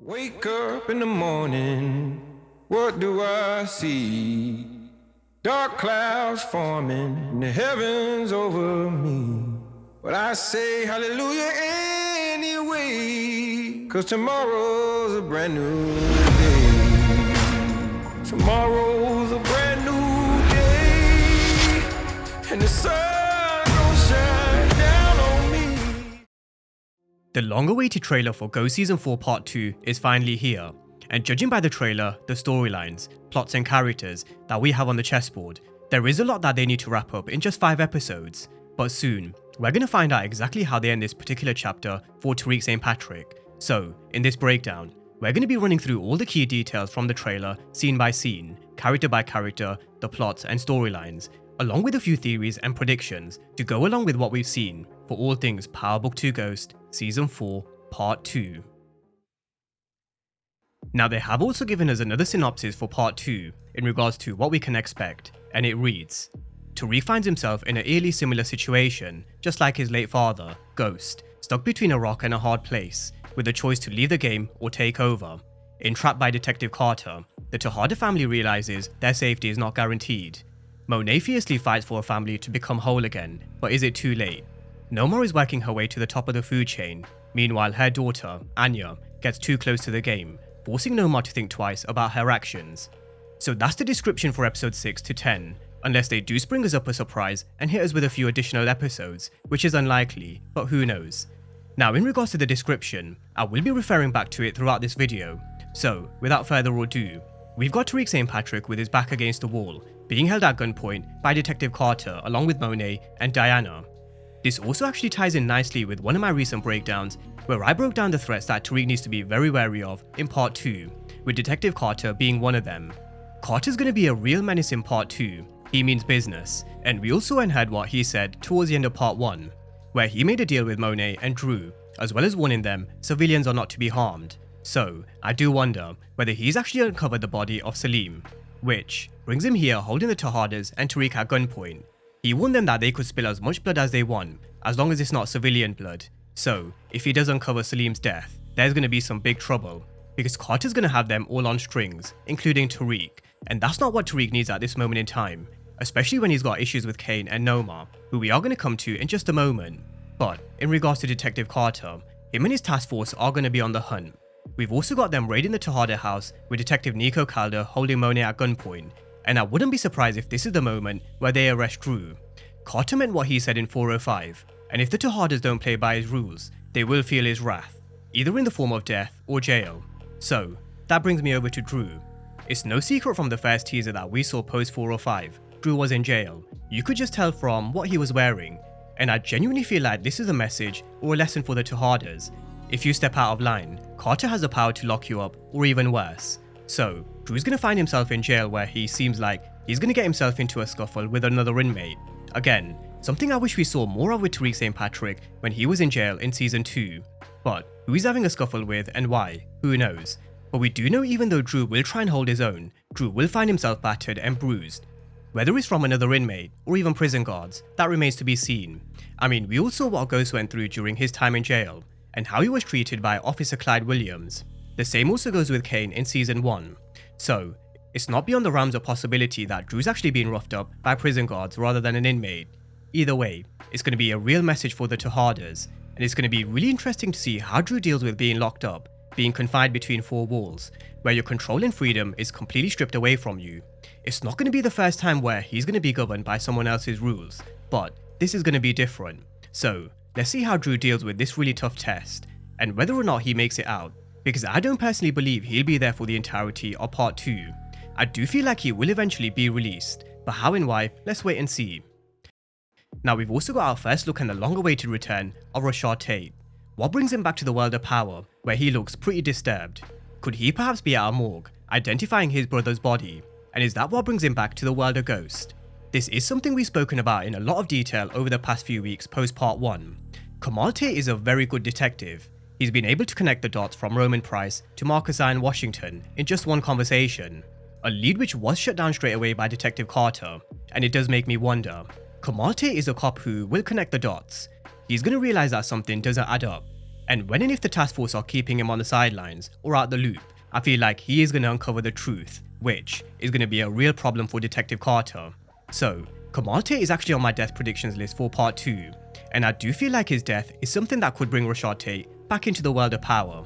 Wake up in the morning, what do I see? Dark clouds forming in the heavens over me. But I say hallelujah anyway, 'cause tomorrow's a brand new day. Tomorrow's a brand new day, and the sun gon' shine down on me. The long-awaited trailer for Go Season 4 Part 2 is finally here, and judging by the trailer, the storylines, plots and characters that we have on the chessboard, there is a lot that they need to wrap up in just 5 episodes, but soon, we're going to find out exactly how they end this particular chapter for Tariq St. Patrick. So, in this breakdown, we're going to be running through all the key details from the trailer, scene by scene, character by character, the plots and storylines, along with a few theories and predictions to go along with what we've seen for all things Power Book 2 Ghost Season 4 Part 2. Now they have also given us another synopsis for Part 2 in regards to what we can expect, and it reads: Tariq finds himself in an eerily similar situation, just like his late father, Ghost, stuck between a rock and a hard place, with a choice to leave the game or take over. Entrapped by Detective Carter, the Tejada family realizes their safety is not guaranteed. Monet fiercely fights for a family to become whole again, but is it too late? Noma is working her way to the top of the food chain. Meanwhile, her daughter, Anya, gets too close to the game, forcing Noma to think twice about her actions. So that's the description for episodes 6 to 10, unless they do spring us up a surprise and hit us with a few additional episodes, which is unlikely, but who knows. Now in regards to the description, I will be referring back to it throughout this video, so without further ado, we've got Tariq St. Patrick with his back against the wall, being held at gunpoint by Detective Carter along with Monet and Diana. This also actually ties in nicely with one of my recent breakdowns, where I broke down the threats that Tariq needs to be very wary of in Part 2, with Detective Carter being one of them. Carter's going to be a real menace in Part 2, he means business, and we also heard what he said towards the end of Part 1, where he made a deal with Monet and Drew, as well as warning them civilians are not to be harmed. So, I do wonder whether he's actually uncovered the body of Salim, which brings him here holding the Tejadas and Tariq at gunpoint. He warned them that they could spill as much blood as they want, as long as it's not civilian blood. So, if he does uncover Salim's death, there's going to be some big trouble, because Carter's going to have them all on strings, including Tariq, and that's not what Tariq needs at this moment in time, especially when he's got issues with Kane and Noma, who we are going to come to in just a moment. But, in regards to Detective Carter, him and his task force are going to be on the hunt. We've also got them raiding the Tejada house with Detective Nico Calder holding Monet at gunpoint, and I wouldn't be surprised if this is the moment where they arrest Drew. Carter meant what he said in 405, and if the Tejadas don't play by his rules, they will feel his wrath, either in the form of death or jail. So, that brings me over to Drew. It's no secret from the first teaser that we saw post 405, Drew was in jail. You could just tell from what he was wearing, and I genuinely feel like this is a message or a lesson for the Tejadas. If you step out of line, Carter has the power to lock you up, or even worse. So, Drew's gonna find himself in jail where he seems like he's gonna get himself into a scuffle with another inmate. Again, something I wish we saw more of with Tariq St. Patrick when he was in jail in Season 2. But who he's having a scuffle with and why, who knows. But we do know even though Drew will try and hold his own, Drew will find himself battered and bruised. Whether it's from another inmate or even prison guards, that remains to be seen. I mean, we all saw what Ghost went through during his time in jail, and how he was treated by Officer Clyde Williams. The same also goes with Kane in Season 1. So, it's not beyond the realms of possibility that Drew's actually being roughed up by prison guards rather than an inmate. Either way, it's going to be a real message for the Tejadas, and it's going to be really interesting to see how Drew deals with being locked up, being confined between 4 walls, where your control and freedom is completely stripped away from you. It's not going to be the first time where he's going to be governed by someone else's rules, but this is going to be different. So, let's see how Drew deals with this really tough test, and whether or not he makes it out, because I don't personally believe he'll be there for the entirety of Part 2. I do feel like he will eventually be released, but how and why, let's wait and see. Now we've also got our first look at the long-awaited return of Rashad Tate. What brings him back to the world of power, where he looks pretty disturbed? Could he perhaps be at a morgue, identifying his brother's body? And is that what brings him back to the world of Ghost? This is something we've spoken about in a lot of detail over the past few weeks post Part 1. Kamal Tate is a very good detective. He's been able to connect the dots from Roman Price to Marcus Iron Washington in just one conversation, a lead which was shut down straight away by Detective Carter, and it does make me wonder. Kamal Tate is a cop who will connect the dots. He's going to realize that something doesn't add up. And when and if the task force are keeping him on the sidelines or out the loop, I feel like he is going to uncover the truth, which is going to be a real problem for Detective Carter. So, Kamal Tate is actually on my death predictions list for part 2, and I do feel like his death is something that could bring Rashad Tate back into the world of power.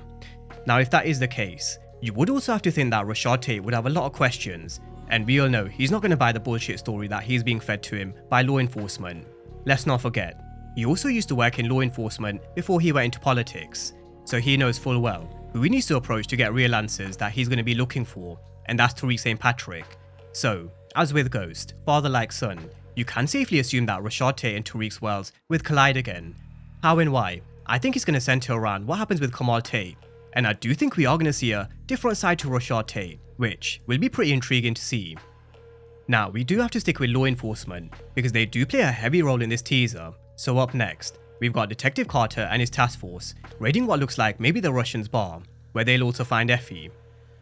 Now if that is the case, you would also have to think that Rashad Tate would have a lot of questions, and we all know he's not going to buy the bullshit story that he's being fed to him by law enforcement. Let's not forget, he also used to work in law enforcement before he went into politics, so he knows full well who he needs to approach to get real answers that he's going to be looking for, and that's Tariq St. Patrick. So, as with Ghost, father like son, you can safely assume that Rashad Tate and Tariq's worlds will collide again. How and why? I think it's going to center around what happens with Kamal Tate, and I do think we are going to see a different side to Rashad Tate, which will be pretty intriguing to see. Now, we do have to stick with law enforcement, because they do play a heavy role in this teaser. So up next, we've got Detective Carter and his task force raiding what looks like maybe the Russians' bar, where they'll also find Effie.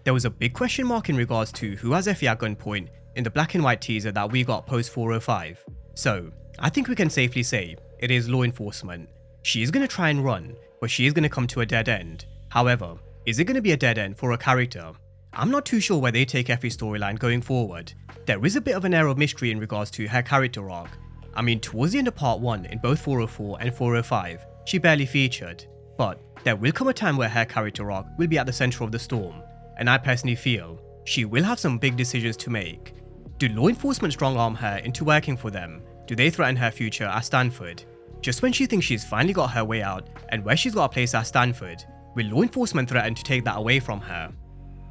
There was a big question mark in regards to who has Effie at gunpoint in the black and white teaser that we got post 405. So, I think we can safely say it is law enforcement. She is going to try and run, but she is going to come to a dead end. However, is it going to be a dead end for a character? I'm not too sure where they take Effie's storyline going forward. There is a bit of an air of mystery in regards to her character arc. I mean, towards the end of part 1 in both 404 and 405, she barely featured, but there will come a time where her character arc will be at the center of the storm, and I personally feel she will have some big decisions to make. Do law enforcement strong arm her into working for them? Do they threaten her future at Stanford? Just when she thinks she's finally got her way out and where she's got a place at Stanford, will law enforcement threaten to take that away from her?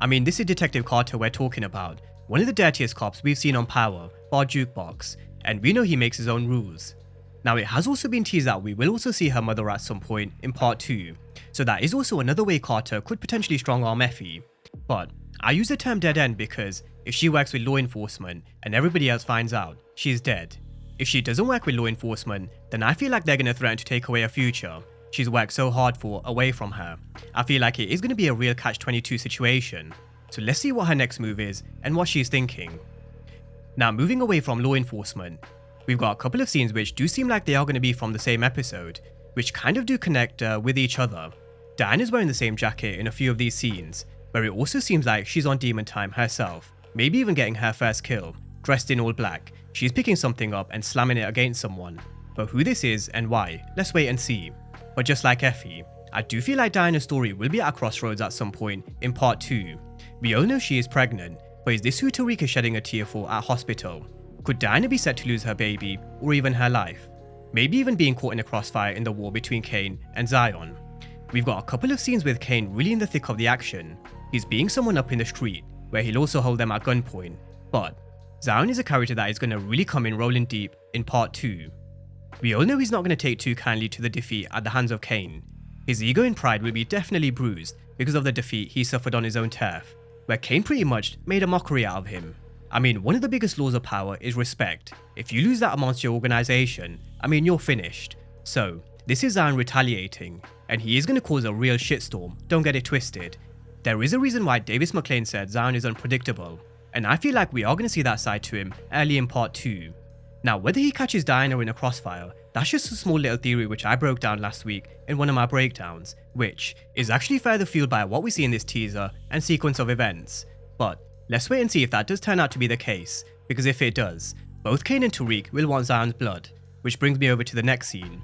I mean, this is Detective Carter we're talking about, one of the dirtiest cops we've seen on Power, bar Jukebox, and we know he makes his own rules. Now it has also been teased that we will also see her mother at some point in part 2, so that is also another way Carter could potentially strong arm Effie. But I use the term dead end because if she works with law enforcement and everybody else finds out, she's dead. If she doesn't work with law enforcement, then I feel like they're going to threaten to take away her future she's worked so hard for away from her. I feel like it is going to be a real catch-22 situation. So let's see what her next move is and what she's thinking. Now moving away from law enforcement, we've got a couple of scenes which do seem like they are going to be from the same episode, which kind of do connect with each other. Diane is wearing the same jacket in a few of these scenes, where it also seems like she's on demon time herself, maybe even getting her first kill. Dressed in all black, she's picking something up and slamming it against someone. But who this is and why, let's wait and see. But just like Effie, I do feel like Diana's story will be at a crossroads at some point in part 2. We all know she is pregnant, but is this who Tariq is shedding a tear for at hospital? Could Diana be set to lose her baby, or even her life? Maybe even being caught in a crossfire in the war between Kane and Zion. We've got a couple of scenes with Kane really in the thick of the action. He's beating someone up in the street, where he'll also hold them at gunpoint. But Zion is a character that is going to really come in rolling deep in part 2. We all know he's not going to take too kindly to the defeat at the hands of Kane. His ego and pride will be definitely bruised because of the defeat he suffered on his own turf, where Kane pretty much made a mockery out of him. I mean, one of the biggest laws of power is respect. If you lose that amongst your organization, I mean, you're finished. So, this is Zion retaliating, and he is going to cause a real shitstorm, don't get it twisted. There is a reason why McLean said Zion is unpredictable, and I feel like we are going to see that side to him early in part 2. Now, whether he catches Diana in a crossfire, that's just a small little theory which I broke down last week in one of my breakdowns, which is actually further fueled by what we see in this teaser and sequence of events. But let's wait and see if that does turn out to be the case, because if it does, both Kane and Tariq will want Zion's blood, which brings me over to the next scene.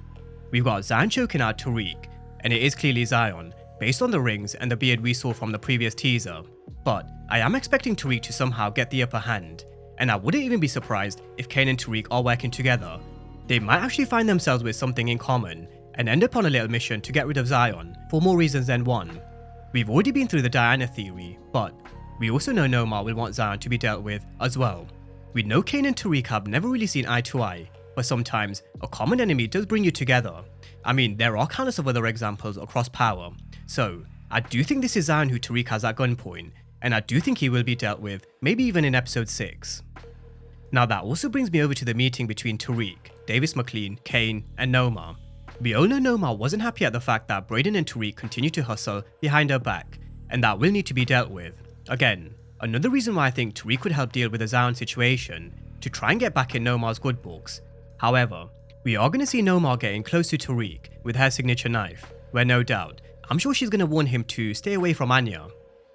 We've got Zion choking out Tariq, and it is clearly Zion, based on the rings and the beard we saw from the previous teaser. But I am expecting Tariq to somehow get the upper hand, and I wouldn't even be surprised if Kane and Tariq are working together. They might actually find themselves with something in common, and end up on a little mission to get rid of Zion, for more reasons than one. We've already been through the Diana theory, but we also know Noma will want Zion to be dealt with as well. We know Kane and Tariq have never really seen eye to eye, but sometimes a common enemy does bring you together. I mean, there are countless of other examples across Power, so I do think this is Zion who Tariq has at gunpoint, and I do think he will be dealt with, maybe even in episode 6. Now that also brings me over to the meeting between Tariq, McLean, Kane, and Noma. We all know Noma wasn't happy at the fact that Braden and Tariq continue to hustle behind her back, and that will need to be dealt with. Again, another reason why I think Tariq would help deal with the Zion situation, to try and get back in Noma's good books. However, we are going to see Noma getting close to Tariq with her signature knife, where no doubt, I'm sure she's gonna warn him to stay away from Anya.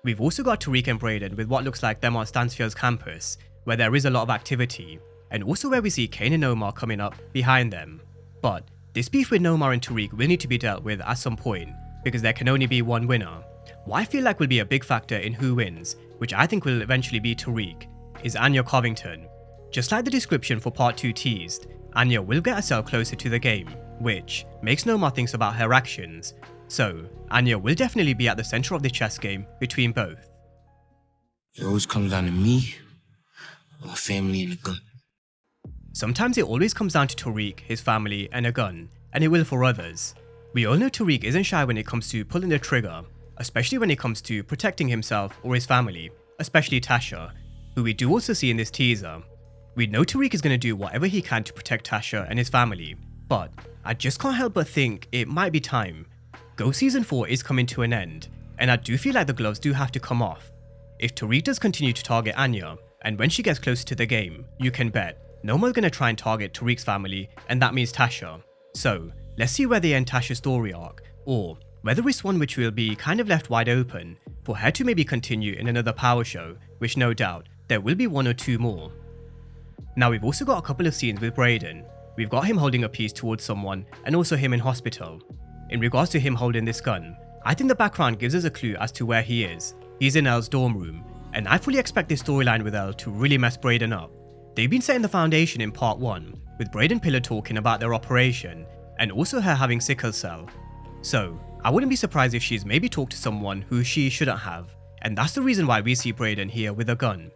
We've also got Tariq and Braden with what looks like them on Stansfield's campus, where there is a lot of activity, and also where we see Kane and Noma coming up behind them. But this beef with Noma and Tariq will need to be dealt with at some point, because there can only be one winner. What I feel like will be a big factor in who wins, which I think will eventually be Tariq, is Anya Covington. Just like the description for part 2 teased, Anya will get herself closer to the game, which makes Noma think about her actions. So, Anya will definitely be at the center of the chess game between both. It always comes down to me, my family, and a gun. Sometimes it always comes down to Tariq, his family, and a gun, and it will for others. We all know Tariq isn't shy when it comes to pulling the trigger, especially when it comes to protecting himself or his family, especially Tasha, who we do also see in this teaser. We know Tariq is going to do whatever he can to protect Tasha and his family, but I just can't help but think it might be time. Go Season 4 is coming to an end, and I do feel like the gloves do have to come off. If Tariq does continue to target Anya, and when she gets closer to the game, you can bet Noma's gonna try and target Tariq's family, and that means Tasha. So, let's see where they end Tasha's story arc, or whether it's one which will be kind of left wide open for her to maybe continue in another power show, which no doubt there will be one or two more. Now we've also got a couple of scenes with Braden. We've got him holding a piece towards someone, and also him in hospital. In regards to him holding this gun, I think the background gives us a clue as to where he is. He's in Elle's dorm room, and I fully expect this storyline with Elle to really mess Braden up. They've been setting the foundation in part 1, with Braden Pillar talking about their operation, and also her having sickle cell. So, I wouldn't be surprised if she's maybe talked to someone who she shouldn't have, and that's the reason why we see Braden here with a gun.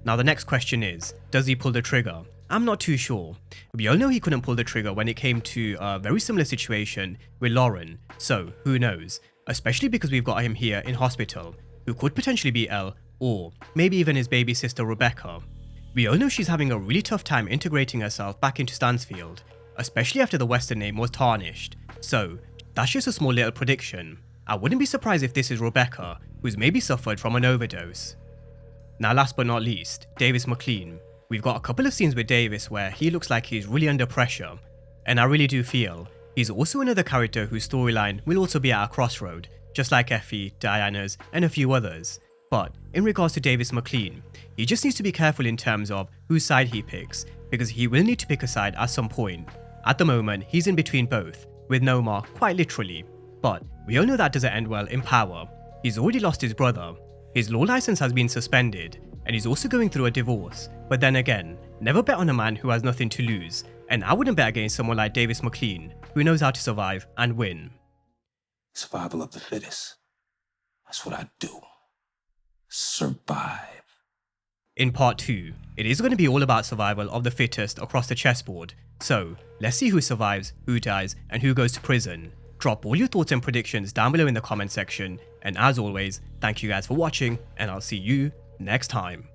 Now the next question is, does he pull the trigger? I'm not too sure. We all know he couldn't pull the trigger when it came to a very similar situation with Lauren, so who knows, especially because we've got him here in hospital, who could potentially be Elle, or maybe even his baby sister Rebecca. We all know she's having a really tough time integrating herself back into Stansfield, especially after the Western name was tarnished, so that's just a small little prediction. I wouldn't be surprised if this is Rebecca, who's maybe suffered from an overdose. Now last but not least, Davis McLean. We've got a couple of scenes with Davis where he looks like he's really under pressure, and I really do feel he's also another character whose storyline will also be at a crossroad, just like Effie, Diana's, and a few others. But in regards to Davis McLean, he just needs to be careful in terms of whose side he picks, because he will need to pick a side at some point. At the moment, he's in between both, with Noma quite literally, but we all know that doesn't end well in power. He's already lost his brother, his law license has been suspended, and he's also going through a divorce. But then again, never bet on a man who has nothing to lose, and I wouldn't bet against someone like Davis McLean, who knows how to survive and win. Survival of the fittest. That's what I do. Survive. In part 2, it is going to be all about survival of the fittest across the chessboard, so let's see who survives, who dies, and who goes to prison. Drop all your thoughts and predictions down below in the comment section, and as always, thank you guys for watching, and I'll see you next time.